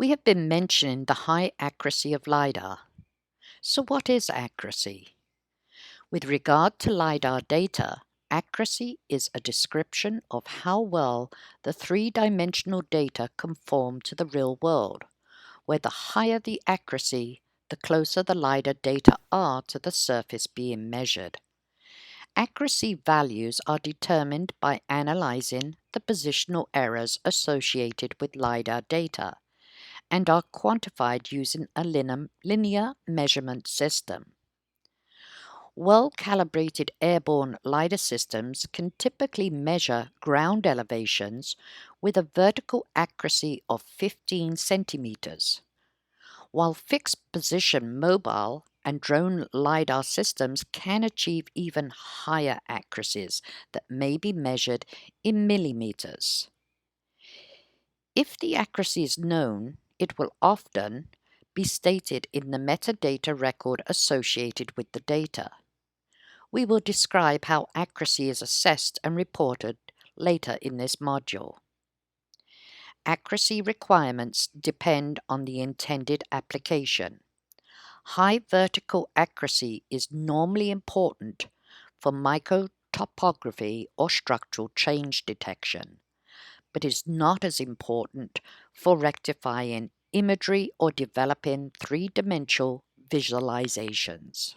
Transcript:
We have been mentioning the high accuracy of LiDAR. So what is accuracy? With regard to LiDAR data, accuracy is a description of how well the three-dimensional data conform to the real world, where the higher the accuracy, the closer the LiDAR data are to the surface being measured. Accuracy values are determined by analyzing the positional errors associated with LiDAR data and are quantified using a linear measurement system. Well-calibrated airborne LiDAR systems can typically measure ground elevations with a vertical accuracy of 15 centimeters, while fixed-position mobile and drone LiDAR systems can achieve even higher accuracies that may be measured in millimeters. If the accuracy is known, it will often be stated in the metadata record associated with the data. We will describe how accuracy is assessed and reported later in this module. Accuracy requirements depend on the intended application. High vertical accuracy is normally important for microtopography or structural change detection, but is not as important for rectifying imagery or developing three-dimensional visualizations.